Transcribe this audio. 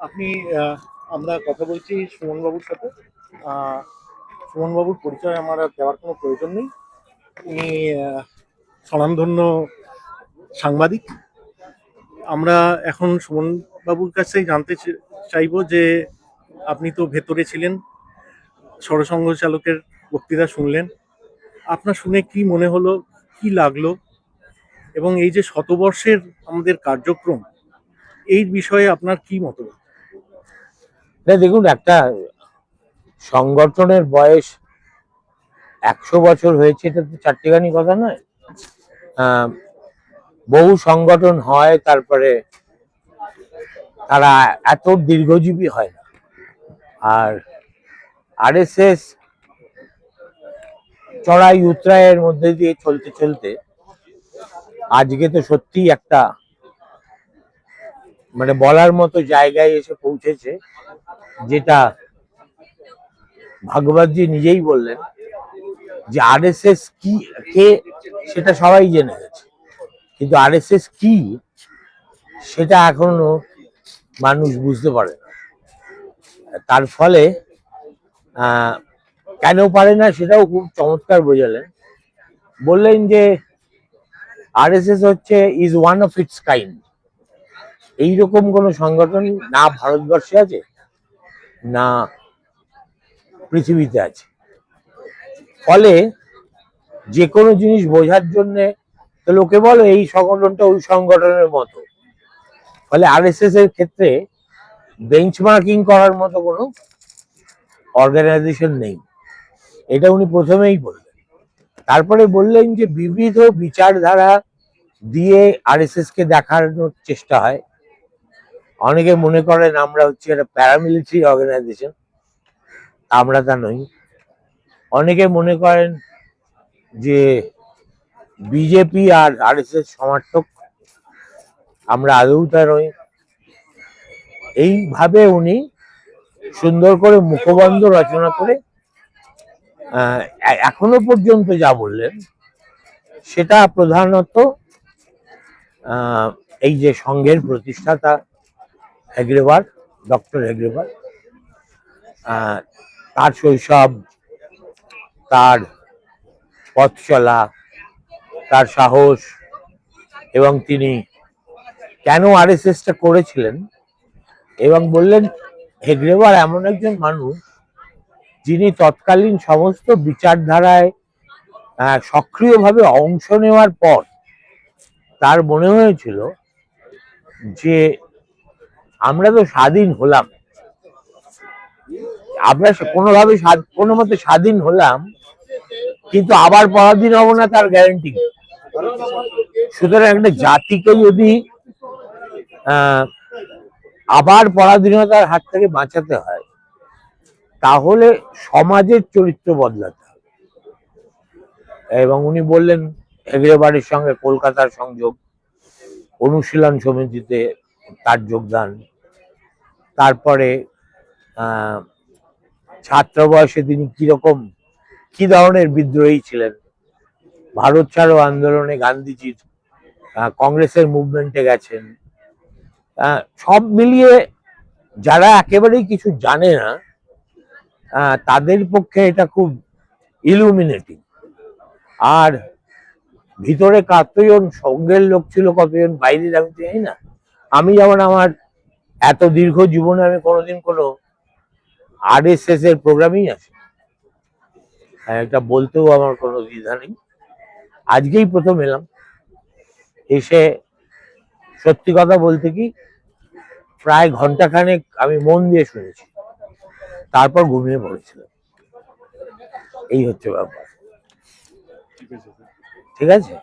আপনি আমরা কথা বলছি সুমনবাবুর সাথে। সুমনবাবুর পরিচয় আমার আর দেওয়ার কোনো প্রয়োজন নেই। উনি স্বনামধন্য সাংবাদিক। আমরা এখন সুমনবাবুর কাছেই জানতে চাইবো যে আপনি তো ভেতরে ছিলেন, সরসংঘ চালকের বক্তৃতা শুনলেন। আপনার শুনে কি মনে হলো, কি লাগলো, এবং এই যে শতবর্ষের আমাদের কার্যক্রম, এই বিষয়ে আপনার কি মতবাদ? দেখুন, একটা সংগঠনের বয়স 100 বছর হয়েছে, এটা তো চারটিখানি কথা নয়। বহু সংগঠন হয়, তারপরে তারা এত দীর্ঘজীবী হয় না। আর আরএসএস চড়াই উতরাইয়ের মধ্যে দিয়ে চলতে চলতে আজকে তো সত্যি একটা বলার মতো জায়গায় এসে পৌঁছেছে, যেটা ভাগবতজি নিজেই বললেন যে আরএসএস কি কে সেটা সবাই জেনে গেছে, কিন্তু আরএসএস কি সেটা এখনো মানুষ বুঝতে পারে না। তার ফলে কেন পারে না সেটাও খুব চমৎকার বোঝালেন। বললেন যে আরএসএস হচ্ছে is one of its kind. এইরকম কোন সংগঠন না ভারতবর্ষে আছে, না পৃথিবীতে আছে। ফলে যে কোনো জিনিস বোঝার জন্য লোকে বলে এই সংগঠনটা ওই সংগঠনের মতো। ফলে আরএসএস এর ক্ষেত্রে বেঞ্চমার্কিং করার মতো কোনো অর্গানাইজেশন নেই, এটা উনি প্রথমেই বললেন। তারপরে বললেন যে বিবিধ বিচারধারা দিয়ে আরএসএস কে দেখানোর চেষ্টা হয়। অনেকে মনে করেন আমরা হচ্ছে একটা প্যারামিলিটারি অর্গানাইজেশন, আমরা তা নই। অনেকে মনে করেন যে বিজেপি আর আরএসএস সমর্থক, আমরা আদৌ তা নই। এইভাবে উনি সুন্দর করে মুখবন্ধ রচনা করে এখনো পর্যন্ত যা বললেন সেটা প্রধানত এই যে সংঘের প্রতিষ্ঠাতা হেগড়েবার, ডক্টর হেগড়েবার, তার শৈশব, তার পথ চলা, তার সাহস, এবং তিনি কেন আরএসএসটা করেছিলেন। এবং বললেন হেগড়েবার এমন একজন মানুষ যিনি তৎকালীন সমস্ত বিচারধারায় সক্রিয়ভাবে অংশ নেওয়ার পর তার মনে হয়েছিল যে আমরা তো স্বাধীন হলাম, আমরা কোনো মতে স্বাধীন হলাম, কিন্তু আবার পরাধীন হব না তার গ্যারান্টি। সুতরাং একটা জাতিকে যদি আবার পরাধীনতার হাত থেকে বাঁচাতে হয়, তাহলে সমাজের চরিত্র বদলাতে হবে। এবং উনি বললেন হেগড়েবারের সঙ্গে কলকাতার সংযোগ, অনুশীলন সমিতিতে তার যোগদান, তারপরে ছাত্র বয়সে তিনি কি ধরনের বিদ্রোহী ছিলেন, ভারত ছাড়ো আন্দোলনে গান্ধীজির, কংগ্রেসের মুভমেন্টে গেছেন। সব মিলিয়ে যারা একেবারেই কিছু জানে না তাদের পক্ষে এটা খুব ইলুমিনেটিং। আর ভিতরে কতজন সঙ্গের লোক ছিল, কতজন বাইরের আমি জানি না। আমি যেমন আমার এত দীর্ঘ জীবনে আমি কোনোদিন কোনো আরএসএস এর প্রোগ্রামেই আছি, এটা বলতেও আমার কোনো দ্বিধা নেই। আজকেই প্রথম এলাম, এসে সত্যি কথা বলতে কি প্রায় ঘন্টাখানেক আমি মন দিয়ে শুনেছি, তারপর ঘুমিয়ে পড়েছিলাম। এই হচ্ছে ব্যাপার। ঠিক আছে।